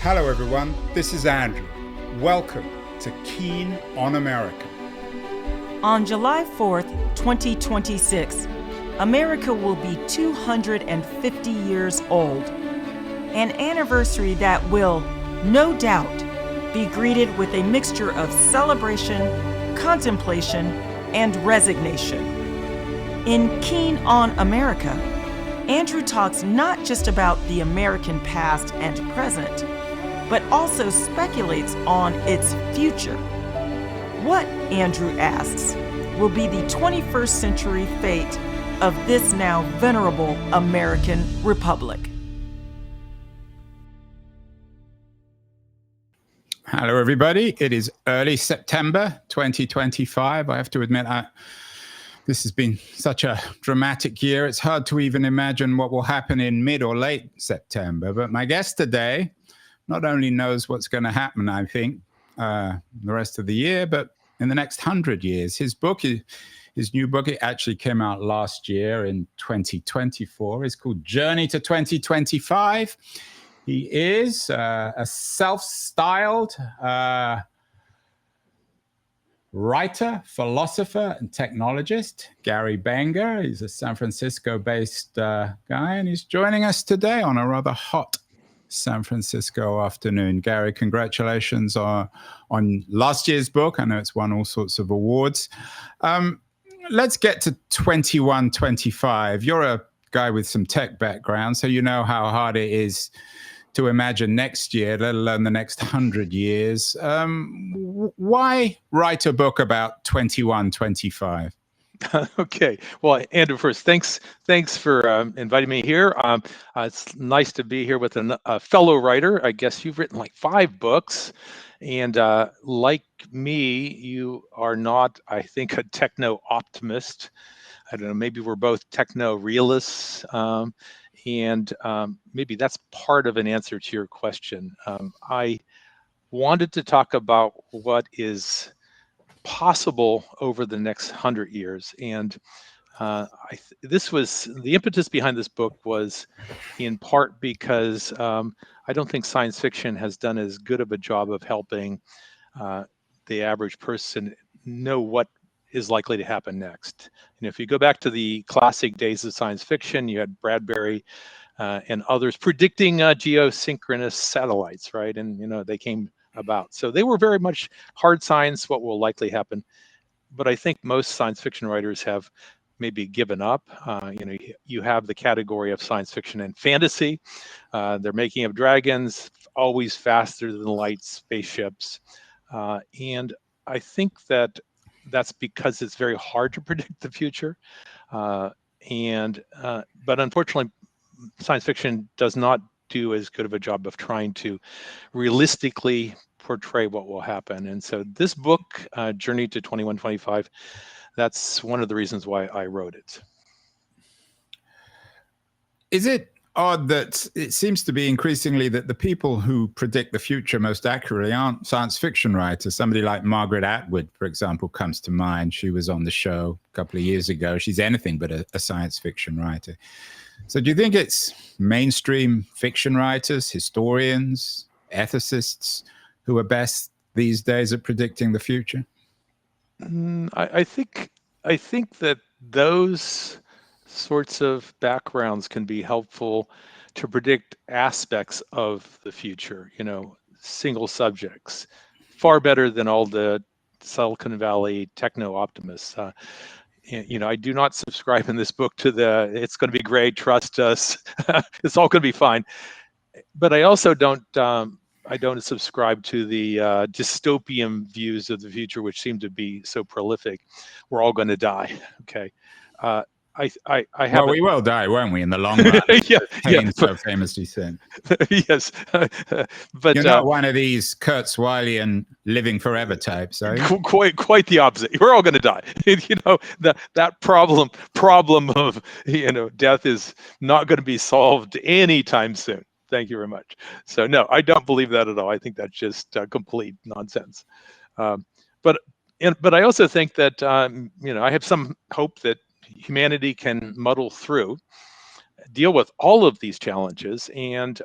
Hello everyone, this is Andrew. Welcome to Keen on America. On July 4th, 2026, America will be 250 years old. An anniversary that will, no doubt, be greeted with a mixture of celebration, contemplation, and resignation. In Keen on America, Andrew talks not just about the American past and present, but also speculates on its future. What, Andrew asks, will be the 21st century fate of this now venerable American republic? Hello everybody, it is early September 2025. I have to admit, this has been such a dramatic year. It's hard to even imagine what will happen in mid or late September. But my guest today not only knows what's going to happen, I think, the rest of the year, but in the next 100 years. His new book, it actually came out last year in 2024. It's called Journey to 2025. He is a self-styled writer, philosopher, and technologist, Gary Bengier. He's a San Francisco-based guy, and he's joining us today on a rather hot San Francisco afternoon. Gary, congratulations on last year's book. I know it's won all sorts of awards. Let's get to 2125. You're a guy with some tech background, so you know how hard it is to imagine next year, let alone the next 100 years. Why write a book about 2125? Okay. Well, Andrew, first, thanks for inviting me here. It's nice to be here with a fellow writer. I guess you've written like 5 books, and like me, you are not, I think, a techno optimist. I don't know. Maybe we're both techno realists, and maybe that's part of an answer to your question. I wanted to talk about what is possible over the next 100 years, and this was the impetus behind this book was in part because I don't think science fiction has done as good of a job of helping the average person know what is likely to happen next. And if you go back to the classic days of science fiction, you had Bradbury and others predicting geosynchronous satellites, right? And they came about. So they were very much hard science, what will likely happen. But I think most science fiction writers have maybe given up. You have the category of science fiction and fantasy. They're making of dragons, always faster than light spaceships. And I think that's because it's very hard to predict the future. But unfortunately, science fiction does not do as good of a job of trying to realistically portray what will happen. And so this book, Journey to 2125, that's one of the reasons why I wrote it. Is it odd that it seems to be increasingly that the people who predict the future most accurately aren't science fiction writers? Somebody like Margaret Atwood, for example, comes to mind. She was on the show a couple of years ago. She's anything but a science fiction writer. So do you think it's mainstream fiction writers, historians, ethicists who are best these days at predicting the future? I think that those sorts of backgrounds can be helpful to predict aspects of the future, single subjects, far better than all the Silicon Valley techno-optimists. I do not subscribe in this book to it's going to be great, trust us, it's all going to be fine. But I also don't subscribe to the dystopian views of the future, which seem to be so prolific. We're all going to die. Okay. I have. Well, we will die, won't we, in the long run? Yeah. So famously said. Yes, but you're not one of these Kurt Swileyan living forever types, are you? Quite the opposite. We're all going to die. That problem of death is not going to be solved anytime soon. Thank you very much. So no, I don't believe that at all. I think that's just complete nonsense. But I also think that I have some hope that humanity can muddle through, deal with all of these challenges, and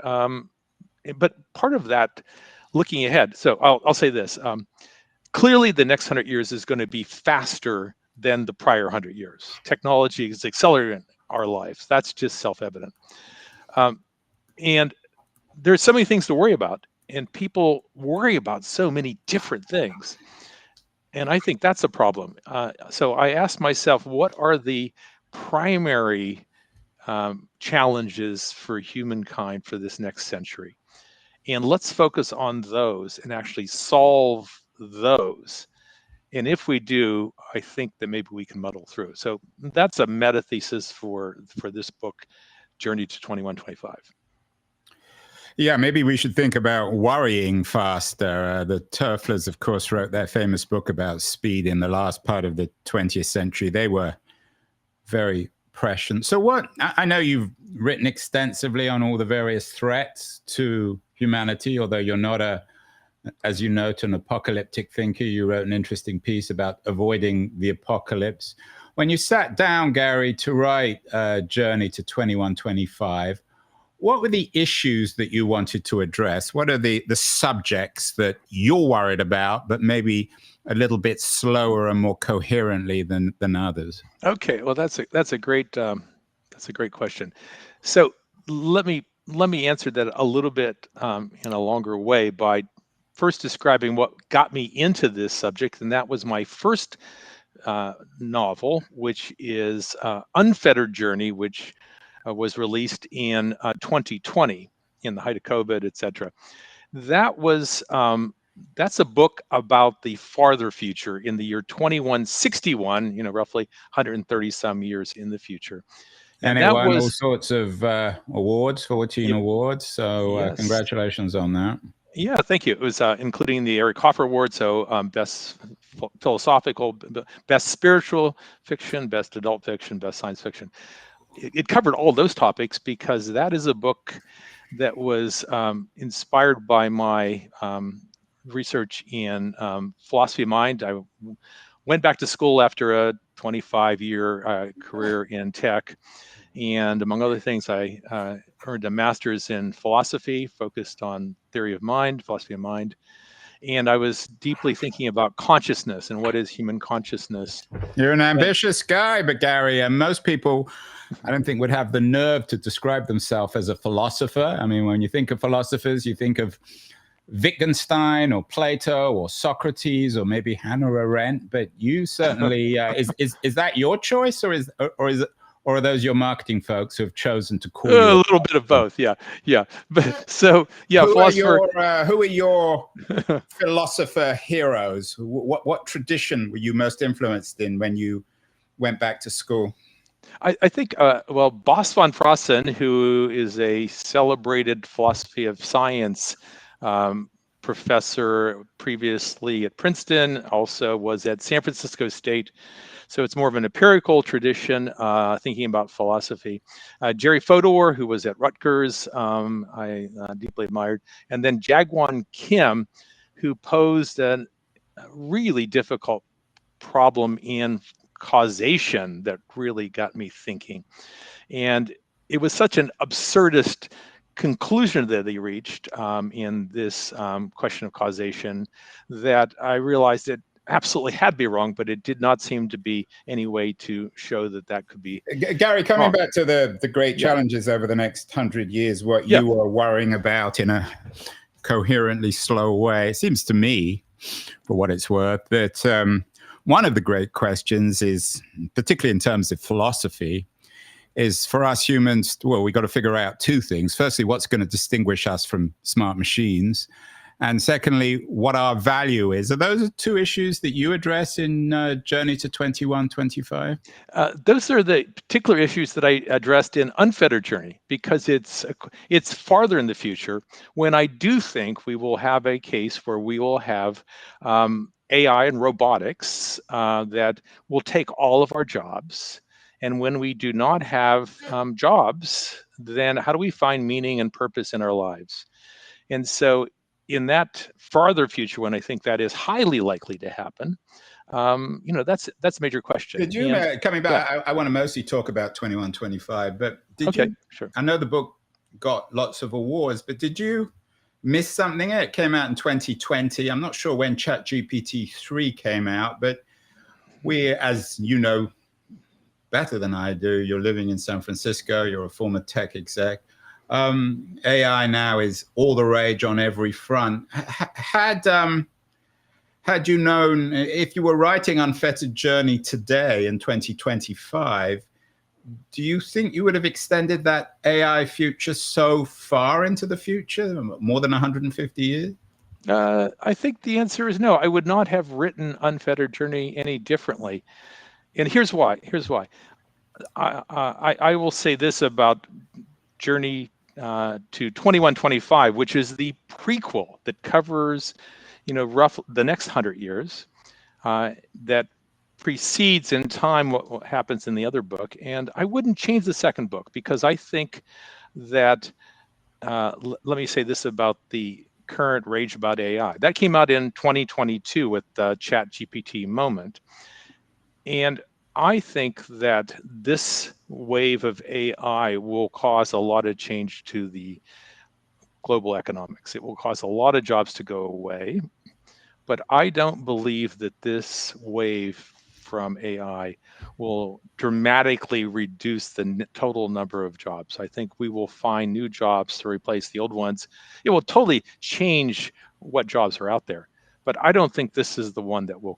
but part of that, looking ahead. So I'll say this. Clearly, the next 100 years is going to be faster than the prior 100 years. Technology is accelerating our lives. That's just self-evident. And there's so many things to worry about, and people worry about so many different things. And I think that's a problem. So I asked myself, what are the primary challenges for humankind for this next century? And let's focus on those and actually solve those. And if we do, I think that maybe we can muddle through. So that's a meta thesis for this book, Journey to 2125. Yeah, maybe we should think about worrying faster. The Toefflers, of course, wrote their famous book about speed in the last part of the 20th century. They were very prescient. So I know you've written extensively on all the various threats to humanity, although you're not as you note, an apocalyptic thinker. You wrote an interesting piece about avoiding the apocalypse. When you sat down, Gary, to write Journey to 2125, what were the issues that you wanted to address? What are the subjects that you're worried about, but maybe a little bit slower and more coherently than others? Okay, well, that's a great question. So let me answer that a little bit in a longer way by first describing what got me into this subject, and that was my first novel, which is Unfettered Journey, which was released in 2020 in the height of COVID, etc. That's a book about the farther future in the year 2161, roughly 130 some years in the future. And it won all sorts of awards, 14 awards. So yes. Congratulations on that. Yeah, thank you. It was including the Eric Hoffer Award, so best philosophical, best spiritual fiction, best adult fiction, best science fiction. It covered all those topics because that is a book that was inspired by my research in philosophy of mind. I went back to school after a 25-year career in tech. And among other things, I earned a master's in philosophy, focused on theory of mind, philosophy of mind. And I was deeply thinking about consciousness and what is human consciousness. You're an ambitious guy, but Gary, most people, I don't think, would have the nerve to describe themselves as a philosopher. I mean, when you think of philosophers, you think of Wittgenstein or Plato or Socrates or maybe Hannah Arendt, but you certainly is that your choice, or are those your marketing folks who have chosen to call you a little bit of both? Yeah. But so yeah, who are your philosopher heroes? What tradition were you most influenced in when you went back to school? I think Bas van Fraassen, who is a celebrated philosophy of science professor previously at Princeton, also was at San Francisco State. So it's more of an empirical tradition, thinking about philosophy. Jerry Fodor, who was at Rutgers, I deeply admired. And then Jaegwon Kim, who posed a really difficult problem in causation that really got me thinking. And it was such an absurdist conclusion that they reached in this question of causation that I realized it absolutely had to be wrong, but it did not seem to be any way to show that could be. Gary, coming back to the great challenges over the next 100 years, what you are worrying about in a coherently slow way, it seems to me, for what it's worth, that one of the great questions is, particularly in terms of philosophy, is for us humans, well, we've got to figure out two things. Firstly, what's going to distinguish us from smart machines? And secondly, what our value is. Are those two issues that you address in Journey to 2125? Those are the particular issues that I addressed in Unfettered Journey, because it's farther in the future when I do think we will have a case where we will have AI and robotics that will take all of our jobs. And when we do not have jobs, then how do we find meaning and purpose in our lives? And so in that farther future, when I think that is highly likely to happen, that's a major question. Did you, coming back, I want to mostly talk about 2125, but did you, sure. I know the book got lots of awards, but did you missed something? It came out in 2020. I'm not sure when ChatGPT 3 came out, but we, as you know better than I do, you're living in San Francisco, you're a former tech exec. AI now is all the rage on every front. Had you known, if you were writing Unfettered Journey today in 2025, do you think you would have extended that AI future so far into the future, more than 150 years? I think the answer is no. I would not have written Unfettered Journey any differently. And here's why. I will say this about Journey to 2125, which is the prequel that covers, roughly the next 100 years, that precedes in time what happens in the other book. And I wouldn't change the second book, because I think that, let me say this about the current rage about AI. That came out in 2022 with the ChatGPT moment. And I think that this wave of AI will cause a lot of change to the global economics. It will cause a lot of jobs to go away. But I don't believe that this wave from AI will dramatically reduce the total number of jobs. I think we will find new jobs to replace the old ones. It will totally change what jobs are out there. But I don't think this is the one that will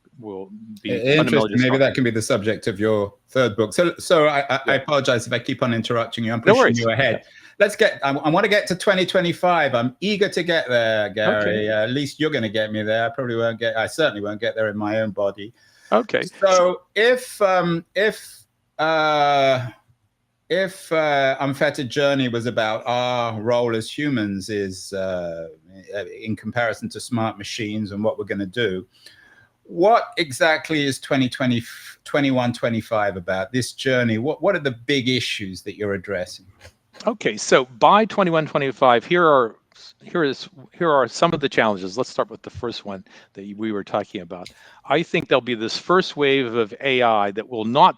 be interesting. Maybe that can be the subject of your third book. So I apologize if I keep on interrupting you. I'm pushing you ahead. Okay. Let's get. I want to get to 2025. I'm eager to get there, Gary. Okay. At least you're going to get me there. I probably won't get. I certainly won't get there in my own body. Okay. So if Unfettered Journey was about our role as humans is in comparison to smart machines and what we're going to do, what exactly is 2125 about, this journey? What are the big issues that you're addressing? Okay, so by 2125, here are some of the challenges. Let's start with the first one that we were talking about. I think there'll be this first wave of AI that will not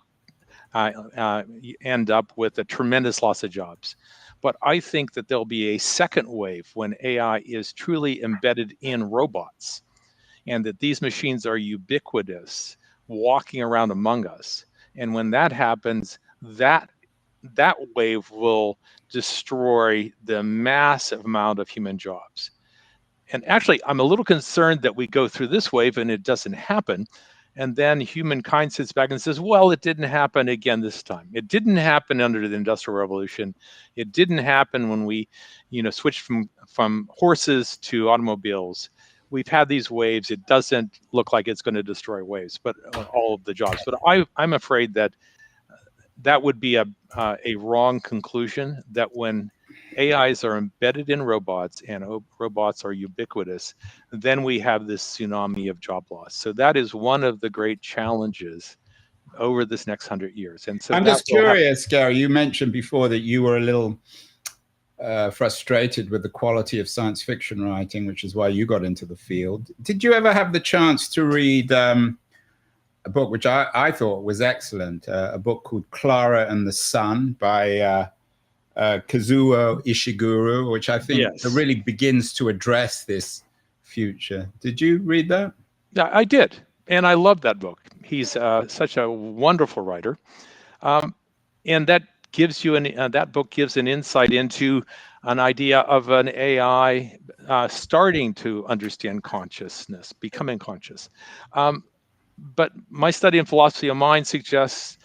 end up with a tremendous loss of jobs. But I think that there'll be a second wave when AI is truly embedded in robots, and that these machines are ubiquitous, walking around among us. And when that happens, that wave will destroy the massive amount of human jobs. And actually, I'm a little concerned that we go through this wave and it doesn't happen. And then humankind sits back and says, well, it didn't happen again this time. It didn't happen under the Industrial Revolution. It didn't happen when we, switched from horses to automobiles. We've had these waves. It doesn't look like it's going to destroy waves, but all of the jobs. But I'm afraid that would be a wrong conclusion, that when AIs are embedded in robots and robots are ubiquitous, then we have this tsunami of job loss. So that is one of the great challenges over this next 100 years. And so I'm just curious, Gary, you mentioned before that you were a little frustrated with the quality of science fiction writing, which is why you got into the field. Did you ever have the chance to read a book which I thought was excellent, a book called Clara and the Sun by Kazuo Ishiguro, which I think really begins to address this future. Did you read that? Yeah, I did. And I love that book. He's such a wonderful writer. And that gives you that book gives an insight into an idea of an AI starting to understand consciousness, becoming conscious. But my study in philosophy of mind suggests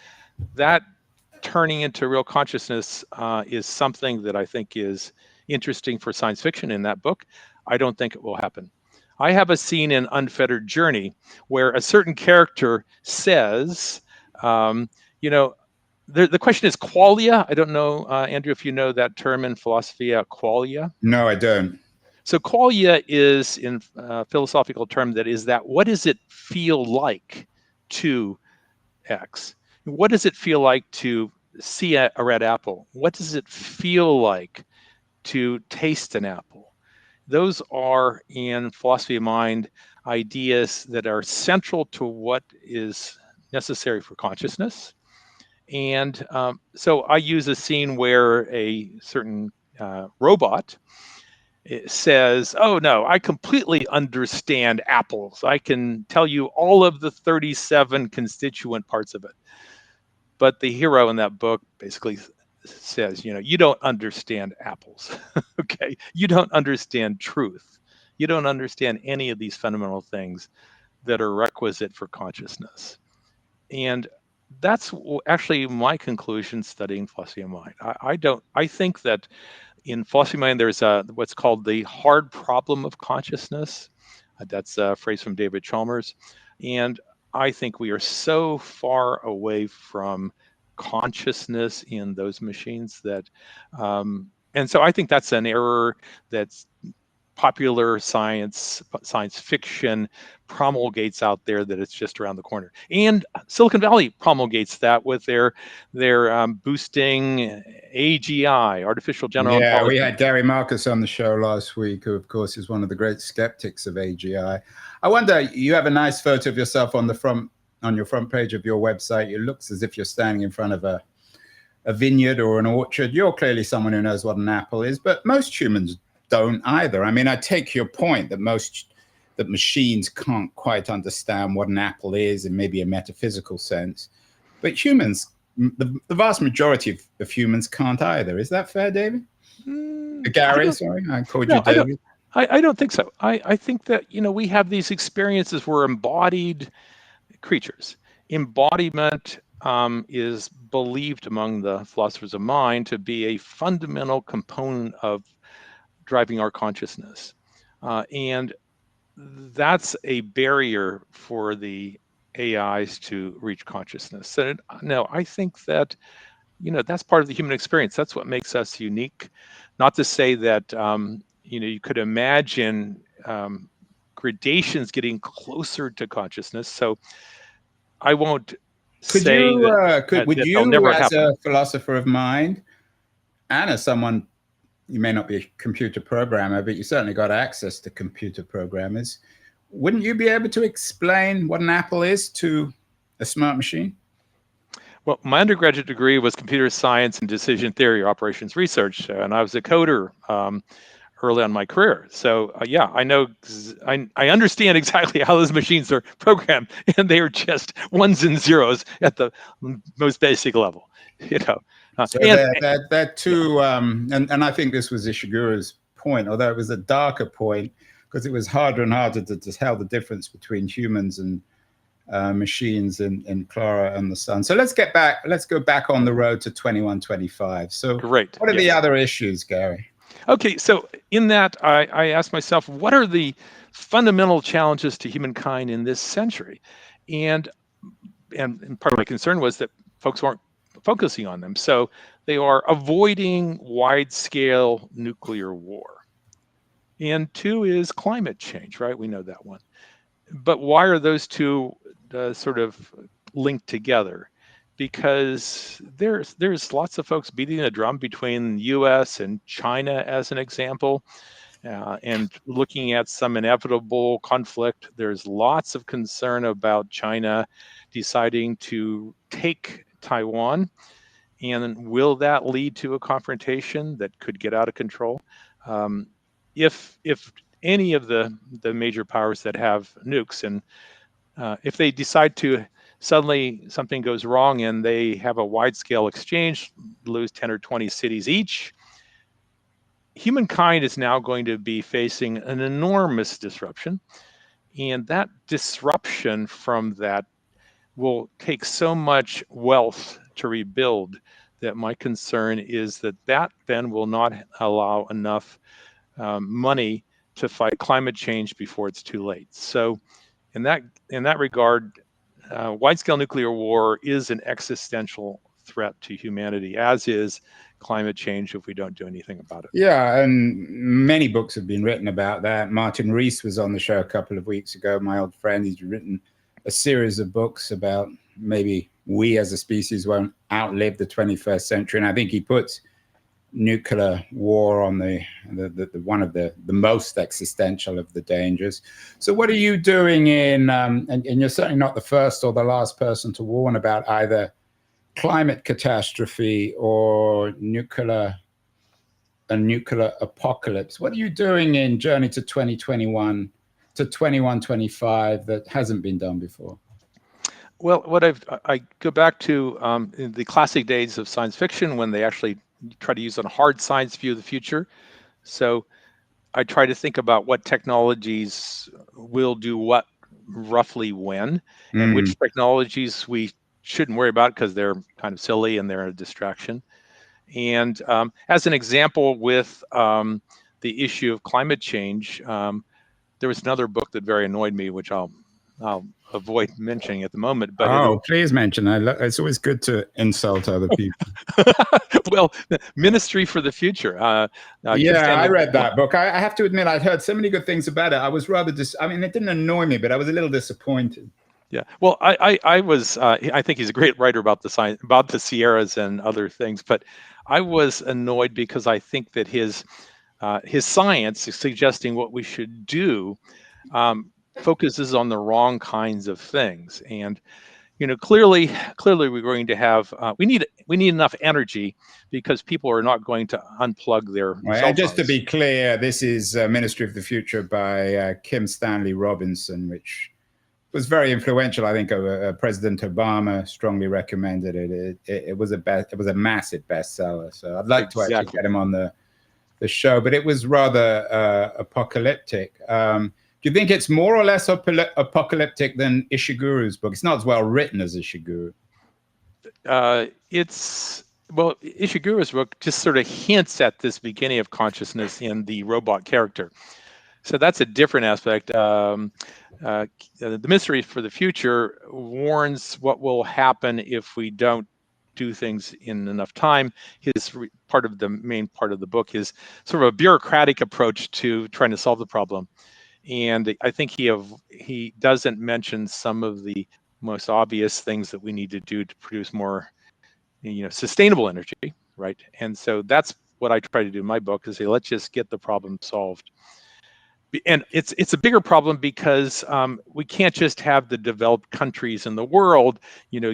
that turning into real consciousness is something that I think is interesting for science fiction in that book. I don't think it will happen. I have a scene in Unfettered Journey where a certain character says, the question is qualia. I don't know, Andrew, if you know that term in philosophy, qualia. No, I don't. So qualia is, in a philosophical term, what does it feel like to X? What does it feel like to see a red apple? What does it feel like to taste an apple? Those are, in philosophy of mind, ideas that are central to what is necessary for consciousness. And so I use a scene where a certain robot it says, oh no, I completely understand apples. I can tell you all of the 37 constituent parts of it. But the hero in that book basically says, you don't understand apples. Okay. You don't understand truth. You don't understand any of these fundamental things that are requisite for consciousness. And that's actually my conclusion studying philosophy of mind. I think that in philosophy of mind, there's what's called the hard problem of consciousness. That's a phrase from David Chalmers. And I think we are so far away from consciousness in those machines that, and so I think that's an error that's popular science fiction promulgates out there, that it's just around the corner. And Silicon Valley promulgates that with their boosting AGI, artificial general Yeah, we intelligence. had Gary Marcus on the show last week, who, of course, is one of the great skeptics of AGI. I wonder, you have a nice photo of yourself on your front page of your website. It looks as if you're standing in front of a vineyard or an orchard. You're clearly someone who knows what an apple is, but most humans don't either. I mean, I take your point that machines can't quite understand what an apple is in maybe a metaphysical sense, but humans, the vast majority of humans can't either. Is that fair, David? Gary, sorry, I called you David. I don't think so. I think that, we have these experiences. We're embodied creatures. Embodiment is believed among the philosophers of mind to be a fundamental component of driving our consciousness. And that's a barrier for the AIs to reach consciousness. So no, I think that, that's part of the human experience. That's what makes us unique. Not to say that, you could imagine gradations getting closer to consciousness. So I won't say that would you, never as happen. a philosopher of mind, and as someone, you may not be a computer programmer, but you certainly got access to computer programmers, wouldn't you be able to explain what an apple is to a smart machine? Well, my undergraduate degree was computer science and decision theory, operations research, and I was a coder early on in my career. So yeah, I know, I understand exactly how those machines are programmed, and they are just ones and zeros at the most basic level, So that too, and I think this was Ishiguro's point, although it was a darker point, because it was harder and harder to tell the difference between humans and machines in Clara and the Sun. So let's go back on the road to 2125. So great. What are the other issues, Gary? Okay, so in that, I asked myself, what are the fundamental challenges to humankind in this century? And part of my concern was that folks weren't focusing on them. So they are avoiding wide-scale nuclear war. And two is climate change, right? We know that one. But why are those two sort of linked together? Because there's lots of folks beating a drum between the U.S. and China, as an example, and looking at some inevitable conflict. There's lots of concern about China deciding to take Taiwan, and will that lead to a confrontation that could get out of control? If any of the major powers that have nukes, and if they decide to suddenly something goes wrong and they have a wide-scale exchange, lose 10 or 20 cities each, humankind is now going to be facing an enormous disruption. And that disruption from that will take so much wealth to rebuild that my concern is that then will not allow enough money to fight climate change before it's too late. So in that regard, wide-scale nuclear war is an existential threat to humanity, as is climate change if we don't do anything about it. Yeah, and many books have been written about that. Martin Rees was on the show a couple of weeks ago, my old friend. He's written a series of books about maybe we as a species won't outlive the 21st century. And I think he puts nuclear war on the one of the most existential of the dangers. So what are you doing and you're certainly not the first or the last person to warn about either climate catastrophe or nuclear a nuclear apocalypse. What are you doing in Journey to 2021 to 2125 that hasn't been done before? Well, I go back to in the classic days of science fiction when they actually try to use a hard science view of the future. So I try to think about what technologies will do what roughly when, and which technologies we shouldn't worry about because they're kind of silly and they're a distraction. And as an example, with the issue of climate change, there was another book that very annoyed me, which I'll avoid mentioning at the moment. But please mention. It's always good to insult other people. well, Ministry for the Future. Yeah, I read that book. I have to admit, I'd heard so many good things about it. I was rather I mean, it didn't annoy me, but I was a little disappointed. Yeah, well, I think he's a great writer about the science, about the Sierras and other things. But I was annoyed because I think that his science is suggesting what we should do focuses on the wrong kinds of things. And clearly we're going to have we need enough energy because people are not going to unplug their cell phones. Just to be clear, this is Ministry of the Future by Kim Stanley Robinson, which was very influential. I think President Obama strongly recommended it. It was a massive bestseller. So I'd like to actually get him on the show, but it was rather apocalyptic. Do you think it's more or less apocalyptic than Ishiguro's book? It's not as well written as Ishiguro. Ishiguro's book just sort of hints at this beginning of consciousness in the robot character. So that's a different aspect. The Ministry for the Future warns what will happen if we don't do things in enough time. The main part of the book is sort of a bureaucratic approach to trying to solve the problem. And I think he doesn't mention some of the most obvious things that we need to do to produce more, sustainable energy, right? And so that's what I try to do in my book, is say, let's just get the problem solved. And it's a bigger problem because we can't just have the developed countries in the world,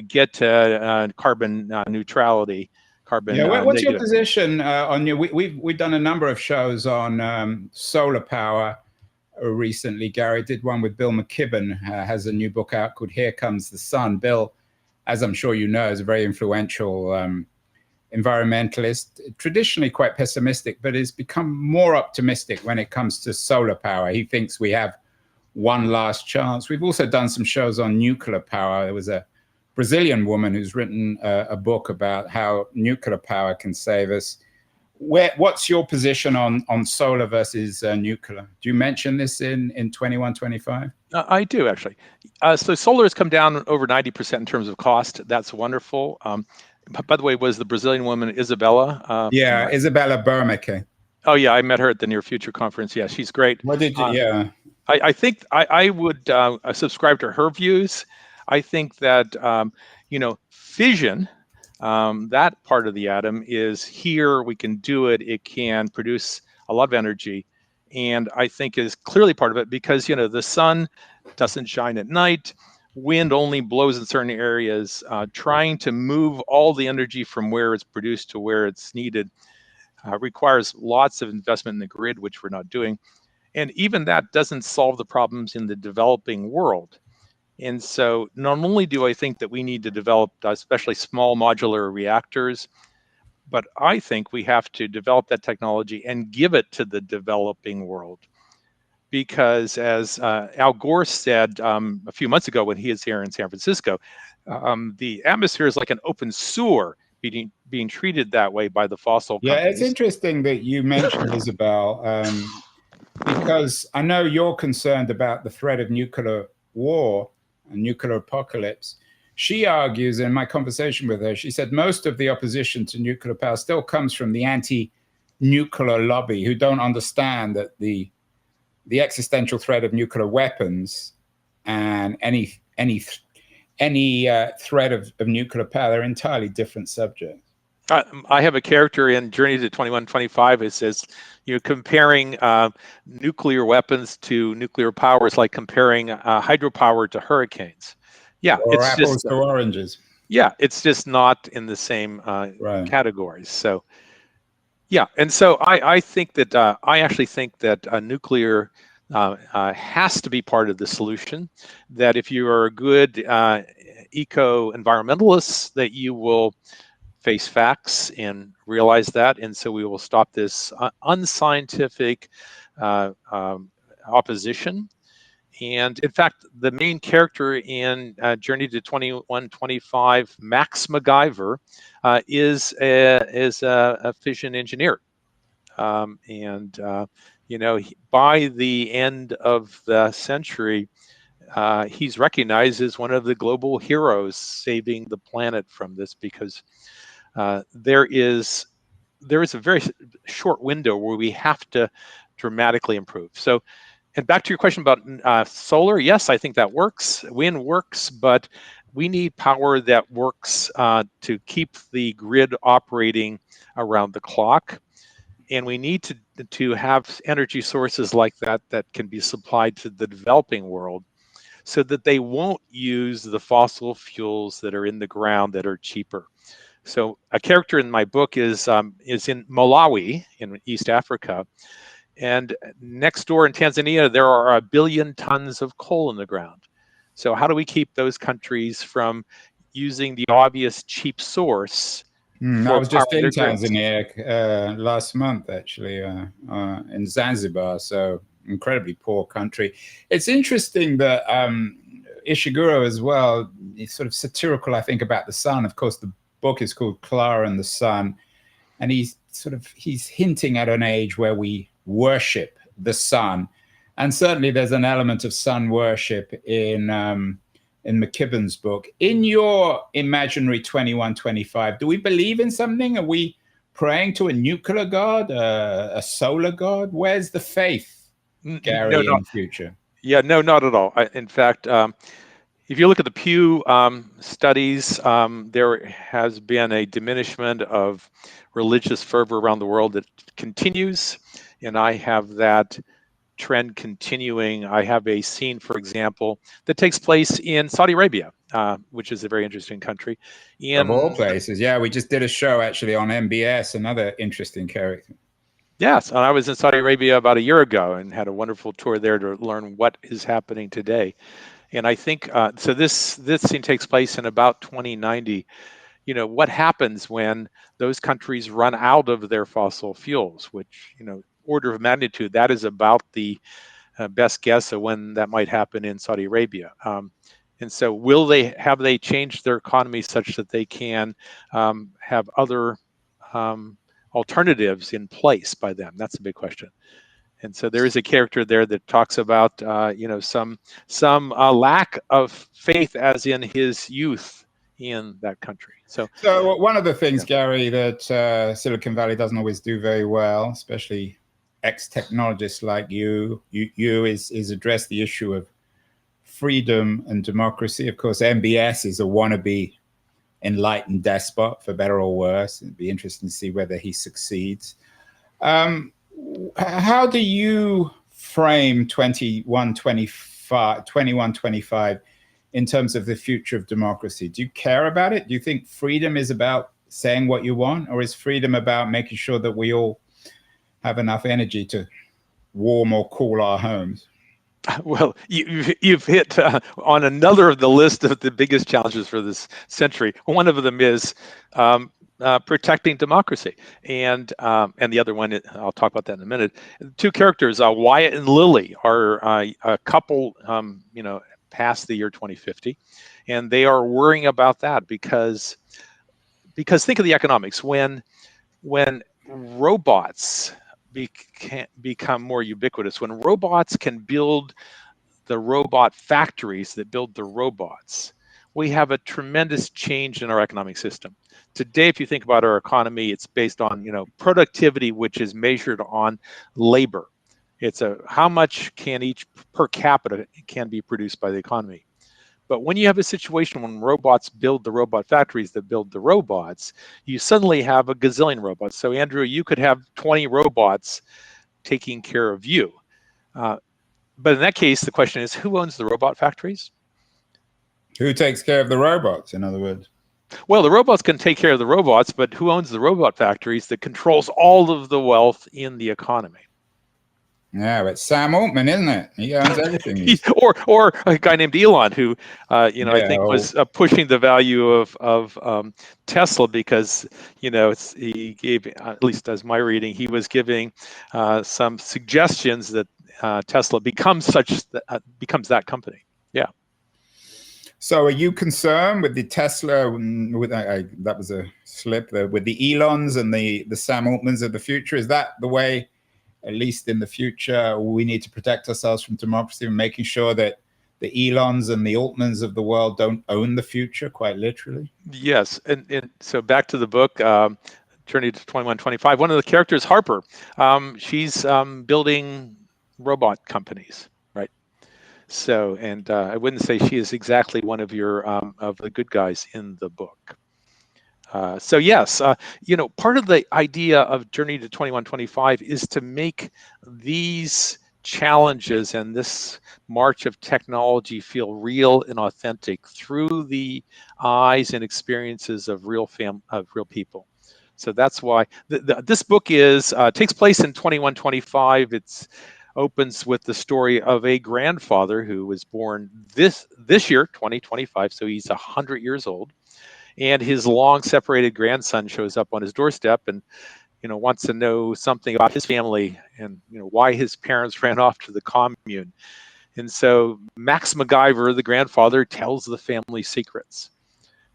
get to carbon neutrality. What's your position on we've done a number of shows on solar power. Recently, Gary did one with Bill McKibben, has a new book out called Here Comes the Sun. Bill, as I'm sure you know, is a very influential environmentalist, traditionally quite pessimistic, but has become more optimistic when it comes to solar power. He thinks we have one last chance. We've also done some shows on nuclear power. There was a Brazilian woman who's written a book about how nuclear power can save us. What's your position on solar versus nuclear? Do you mention this in 2125? I do, actually. So solar has come down over 90% in terms of cost. That's wonderful. By the way, was the Brazilian woman Isabella? Isabella Bermeque. Oh, yeah, I met her at the Near Future conference. Yeah, she's great. What did you? I think I would subscribe to her views. I think that fission. That part of the atom is here. We can do it. It can produce a lot of energy, and I think is clearly part of it because the sun doesn't shine at night. Wind only blows in certain areas. Trying to move all the energy from where it's produced to where it's needed requires lots of investment in the grid, which we're not doing, and even that doesn't solve the problems in the developing world. And so not only do I think that we need to develop especially small modular reactors, but I think we have to develop that technology and give it to the developing world. Because as Al Gore said a few months ago when he was here in San Francisco, the atmosphere is like an open sewer being treated that way by the fossil companies. Yeah, it's interesting that you mentioned Isabel, because I know you're concerned about the threat of nuclear war and nuclear apocalypse. She argues, in my conversation with her, she said most of the opposition to nuclear power still comes from the anti-nuclear lobby, who don't understand that the existential threat of nuclear weapons and any threat of nuclear power are entirely different subjects. I have a character in Journey to 2125. It says, comparing nuclear weapons to nuclear power is like comparing hydropower to hurricanes. Yeah, or it's apples to oranges. Yeah, it's just not in the same categories. So, Yeah, and so I think that I actually think that nuclear has to be part of the solution. That if you are a good eco-environmentalist, that you will face facts and realize that, and so we will stop this unscientific opposition. And in fact, the main character in Journey to 2125, Max MacGyver, is a fission engineer. And by the end of the century, he's recognized as one of the global heroes saving the planet from this, because there is a very short window where we have to dramatically improve. So, and back to your question about solar, yes, I think that works. Wind works, but we need power that works to keep the grid operating around the clock. And we need to have energy sources like that can be supplied to the developing world, so that they won't use the fossil fuels that are in the ground that are cheaper. So a character in my book is in Malawi in East Africa, and next door in Tanzania there are 1 billion tons of coal in the ground. So how do we keep those countries from using the obvious cheap source I for was just powering in their grids? Tanzania last month, actually, in Zanzibar. So incredibly poor country. It's interesting that Ishiguro as well, he's sort of satirical, I think, about the sun. Of course, the book is called Clara and the Sun, and he's hinting at an age where we worship the sun, and certainly there's an element of sun worship in McKibben's book. In your imaginary 2125, do we believe in something? Are we praying to a nuclear god, a solar god? Where's the faith, Gary, in the future? Yeah, no, not at all. In fact, if you look at the Pew studies, there has been a diminishment of religious fervor around the world that continues, and I have that trend continuing. I have a scene, for example, that takes place in Saudi Arabia, which is a very interesting country. Of all places, yeah. We just did a show actually on MBS, another interesting character. Yes, and I was in Saudi Arabia about a year ago and had a wonderful tour there to learn what is happening today. And I think so. This scene takes place in about 2090. What happens when those countries run out of their fossil fuels? Which, order of magnitude, that is about the best guess of when that might happen in Saudi Arabia. And so, have they changed their economy such that they can have other alternatives in place by them? That's a big question. And so there is a character there that talks about some lack of faith, as in his youth in that country. So one of the things, Gary, that Silicon Valley doesn't always do very well, especially ex-technologists like you is address the issue of freedom and democracy. Of course, MBS is a wannabe enlightened despot, for better or worse. It'd be interesting to see whether he succeeds. How do you frame 2125 in terms of the future of democracy? Do you care about it? Do you think freedom is about saying what you want, or is freedom about making sure that we all have enough energy to warm or cool our homes? Well, you've hit on another of the list of the biggest challenges for this century. One of them is protecting democracy, and the other one, I'll talk about that in a minute. Two characters, Wyatt and Lily, are a couple, past the year 2050, and they are worrying about that because think of the economics. When robots become more ubiquitous, when robots can build the robot factories that build the robots, we have a tremendous change in our economic system. Today, if you think about our economy, it's based on productivity, which is measured on labor. It's how much can each per capita can be produced by the economy. But when you have a situation when robots build the robot factories that build the robots, you suddenly have a gazillion robots. So Andrew, you could have 20 robots taking care of you. But in that case, the question is, who owns the robot factories? Who takes care of the robots, in other words? Well, the robots can take care of the robots, but who owns the robot factories that controls all of the wealth in the economy? Yeah, it's Sam Altman, isn't it? He owns everything. Or a guy named Elon, who I think Yeah, was pushing the value of Tesla because he gave, at least as my reading, he was giving some suggestions that Tesla becomes that company. Yeah. So, are you concerned with the Tesla? With that was a slip there. With the Elons and the Sam Altmans of the future, is that the way? At least in the future, we need to protect ourselves from democracy and making sure that the Elons and the Altmans of the world don't own the future, quite literally. Yes, and so back to the book, Journey to 2125. One of the characters, Harper, she's building robot companies, right? So, and I wouldn't say she is exactly one of your of the good guys in the book. So yes, part of the idea of Journey to 2125 is to make these challenges and this march of technology feel real and authentic through the eyes and experiences of real people. So that's why this book takes place in 2125. It's opens with the story of a grandfather who was born this year, 2025. So he's 100 years old. And his long separated grandson shows up on his doorstep and wants to know something about his family and why his parents ran off to the commune. And so Max MacGyver, the grandfather, tells the family secrets.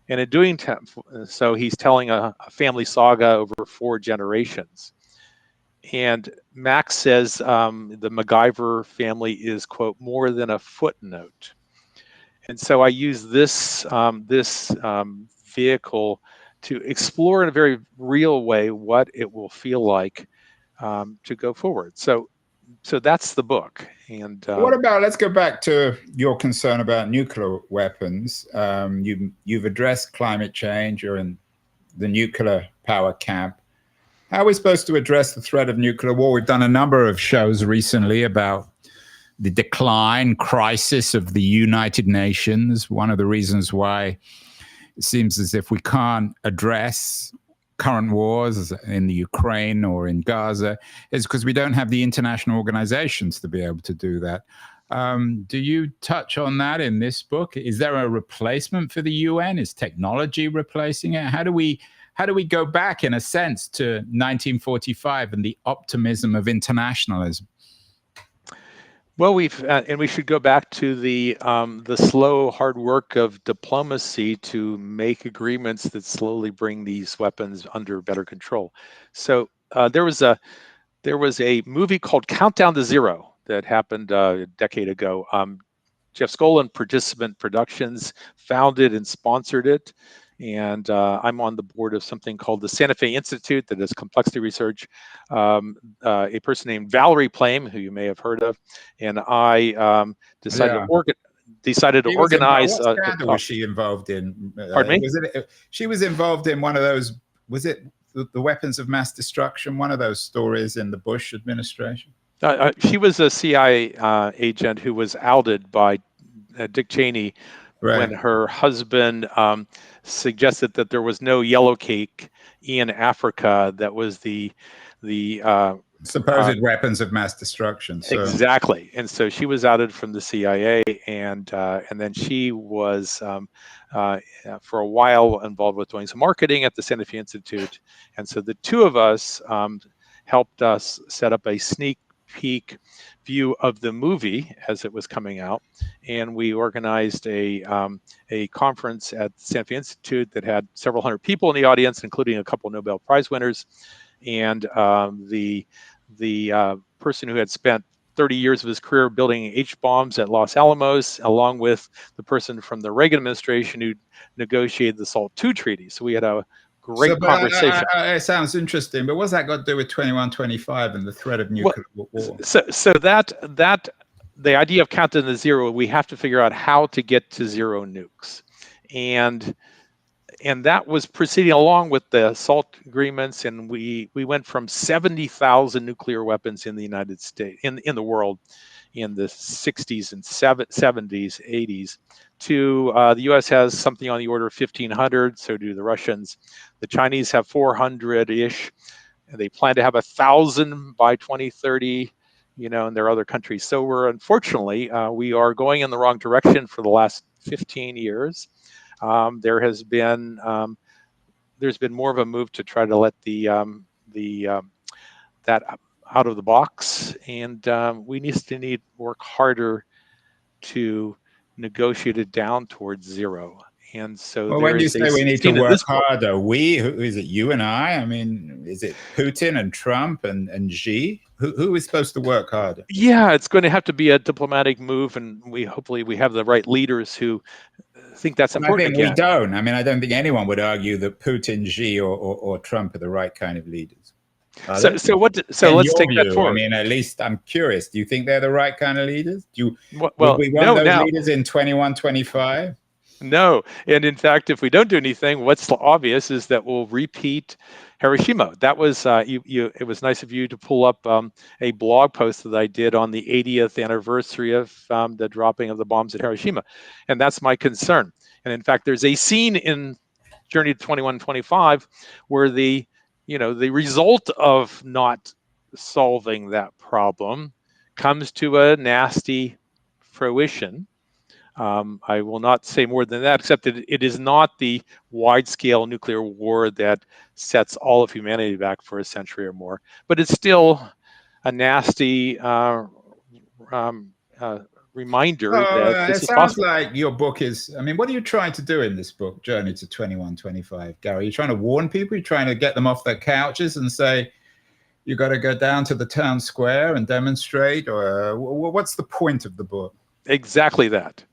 And in doing so, he's telling a family saga over 4 generations. And Max says the MacGyver family is, quote, more than a footnote. And so I use this vehicle to explore in a very real way what it will feel like to go forward. So that's the book. And what about, let's go back to your concern about nuclear weapons. You've addressed climate change. You're in the nuclear power camp. How are we supposed to address the threat of nuclear war? We've done a number of shows recently about the decline crisis of the United Nations. One of the reasons why it seems as if we can't address current wars in the Ukraine or in Gaza is because we don't have the international organizations to be able to do that. Do you touch on that in this book? Is there a replacement for the UN? Is technology replacing it? How do we go back, in a sense, to 1945 and the optimism of internationalism? Well, we should go back to the slow, hard work of diplomacy to make agreements that slowly bring these weapons under better control. So there was a movie called Countdown to Zero that happened a decade ago. Jeff Skolin, Participant Productions, founded and sponsored it. And I'm on the board of something called the Santa Fe Institute that does complexity research. A person named Valerie Plame, who you may have heard of, and I decided to organize. What scandal was she involved in? Pardon me? She was involved in one of those. Was it the weapons of mass destruction? One of those stories in the Bush administration. She was a CIA agent who was outed by Dick Cheney. Right. When her husband suggested that there was no yellow cake in Africa, that was the supposed weapons of mass destruction. So. Exactly, and so she was outed from the CIA, and then she was for a while involved with doing some marketing at the Santa Fe Institute, and so the two of us helped us set up a sneak peek view of the movie as it was coming out, and we organized a conference at the Santa Fe Institute that had several hundred people in the audience, including a couple of Nobel Prize winners, and the person who had spent 30 years of his career building H-bombs at Los Alamos, along with the person from the Reagan administration who negotiated the SALT II treaty. So we had a great conversation. It sounds interesting, but what's that got to do with 2125 and the threat of nuclear war? So that the idea of Countdown to Zero, we have to figure out how to get to zero nukes, and that was proceeding along with the SALT agreements, and we went from 70,000 nuclear weapons in the United States in the world in the 60s and 70s, 80s, to the US has something on the order of 1,500, so do the Russians. The Chinese have 400-ish. They plan to have 1,000 by 2030, and there are other countries. So we're unfortunately, we are going in the wrong direction for the last 15 years. There's been more of a move to try to let that out of the box, and we need to work harder to negotiate it down towards zero. And so well, when you say we need to work harder, who is it? You and I mean, is it Putin and Trump and Xi? Who is supposed to work harder? Yeah, it's going to have to be a diplomatic move, and hopefully we have the right leaders who think that's important. I think we don't. I mean, I don't think anyone would argue that Putin, Xi, or Trump are the right kind of leaders. So let's take that forward. I mean, at least I'm curious. Do you think they're the right kind of leaders? Would we want those leaders in 2125? No. And in fact, if we don't do anything, what's obvious is that we'll repeat Hiroshima. That was it was nice of you to pull up a blog post that I did on the 80th anniversary of the dropping of the bombs at Hiroshima. And that's my concern. And in fact, there's a scene in Journey to 2125 where the result of not solving that problem comes to a nasty fruition. I will not say more than that, except that it is not the wide-scale nuclear war that sets all of humanity back for a century or more, but it's still a nasty reminder that this is possible. It sounds like your book is, I mean, what are you trying to do in this book, Journey to 2125, Gary? Are you trying to warn people? Are you trying to get them off their couches and say, you got to go down to the town square and demonstrate? Or what's the point of the book? Exactly that.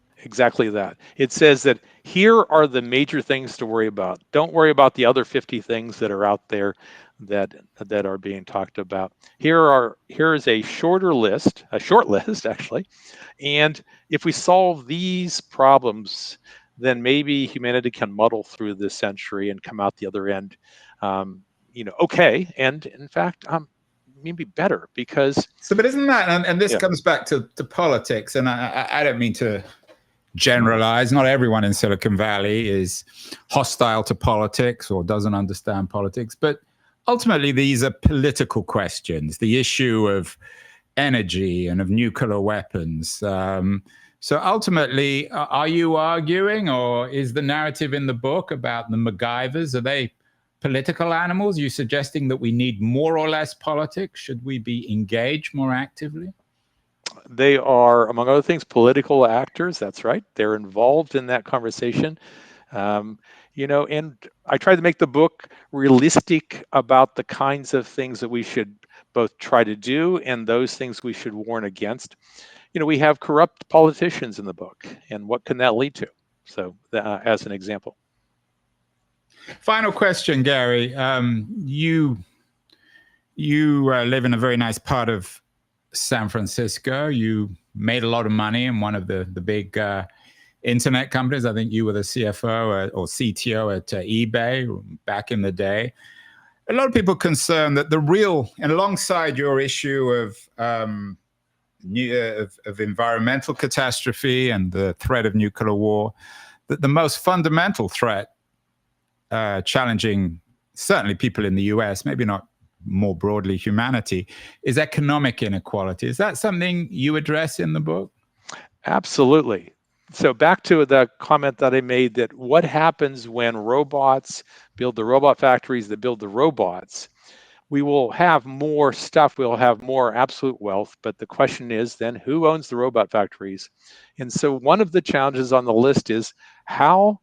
It says that here are the major things to worry about. Don't worry about the other 50 things that are out there that are being talked about. Here is a short list actually. And if we solve these problems, then maybe humanity can muddle through this century and come out the other end, okay. And in fact, maybe better, because. So, but isn't that, and this comes back to politics, and I don't mean to generalize. Not everyone in Silicon Valley is hostile to politics or doesn't understand politics, but ultimately these are political questions. The issue of energy and of nuclear weapons. So ultimately, are you arguing, or is the narrative in the book about the MacGyvers, are they political animals? Are you suggesting that we need more or less politics? Should we be engaged more actively? They are, among other things, political actors. That's right. They're involved in that conversation. And I try to make the book realistic about the kinds of things that we should both try to do and those things we should warn against. We have corrupt politicians in the book, and what can that lead to? So, as an example. Final question, Gary. You live in a very nice part of San Francisco. You made a lot of money in one of the big internet companies. I think you were the CFO or CTO at eBay back in the day. A lot of people are concerned that and alongside your issue of environmental catastrophe and the threat of nuclear war, that the most fundamental threat challenging certainly people in the US, maybe not more broadly humanity, is economic inequality. Is that something you address in the book? Absolutely. So back to the comment that I made, that what happens when robots build the robot factories that build the robots, we will have more stuff, we'll have more absolute wealth, but the question is then who owns the robot factories? And so one of the challenges on the list is, how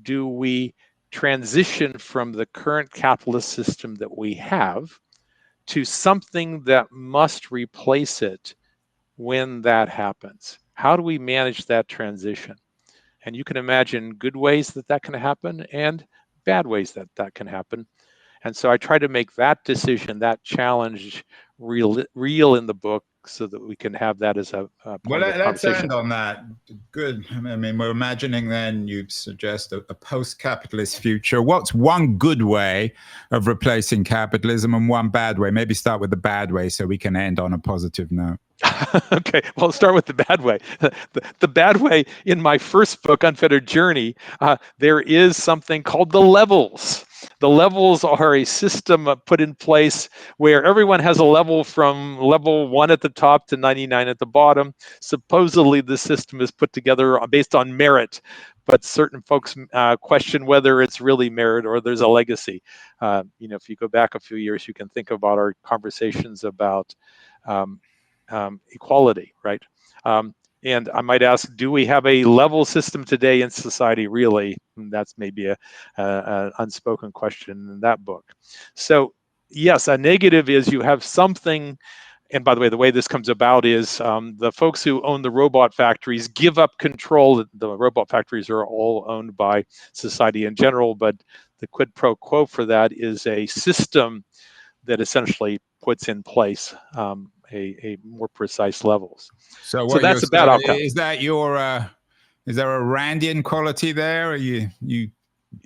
do we transition from the current capitalist system that we have to something that must replace it when that happens? How do we manage that transition? And you can imagine good ways that can happen and bad ways that can happen. And so I try to make that decision, that challenge real in the book, book so that we can have that as a part Well, of the let's conversation. end on that. Good. I mean, we're imagining then you suggest a post-capitalist future. What's one good way of replacing capitalism and one bad way? Maybe start with the bad way so we can end on a positive note. Okay, well, I'll start with the bad way. The bad way, in my first book, Unfettered Journey, there is something called the levels. The levels are a system put in place where everyone has a level from level 1 at the top to 99 at the bottom. Supposedly, the system is put together based on merit, but certain folks question whether it's really merit or there's a legacy. If you go back a few years, you can think about our conversations about equality, right? And I might ask, do we have a level system today in society, really? And that's maybe an unspoken question in that book. So yes, a negative is you have something, and by the way this comes about is the folks who own the robot factories give up control. The robot factories are all owned by society in general, but the quid pro quo for that is a system that essentially puts in place a more precise levels. So that's a bad outcome. Is that is there a Randian quality there? Are you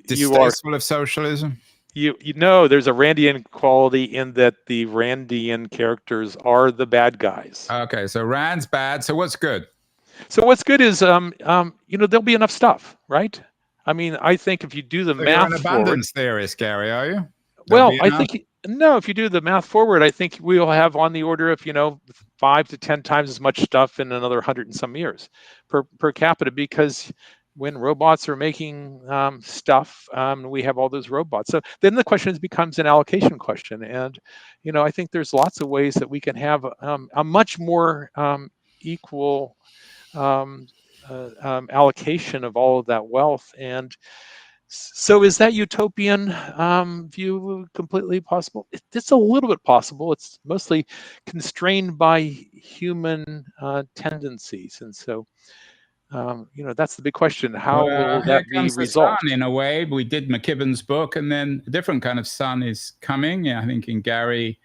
distasteful of socialism? You know there's a Randian quality in that the Randian characters are the bad guys. Okay, so Rand's bad. So what's good? So what's good is there'll be enough stuff, right? I mean, I think if you do the math you're an abundance theorist, Gary, are you? Well, I think no. If you do the math forward, I think we'll have on the order of 5 to 10 times as much stuff in another 100 and some years per capita, because when robots are making stuff, we have all those robots. So then the question becomes an allocation question, and I think there's lots of ways that we can have a much more equal allocation of all of that wealth. And so is that utopian view completely possible? It's a little bit possible. It's mostly constrained by human tendencies. And so, that's the big question. How will that be resolved? Sun, in a way, we did McKibben's book, and then a different kind of sun is coming. I think in Gary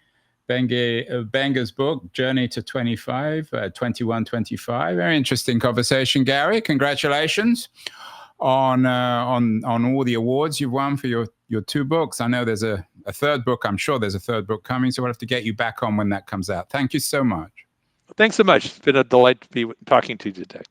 Bengier's book, Journey to 2125. Very interesting conversation, Gary. Congratulations on all the awards you've won for your 2 books. I know there's a third book. I'm sure there's a third book coming, so we'll have to get you back on when that comes out. Thank you so much. Thanks so much. It's been a delight to be talking to you today.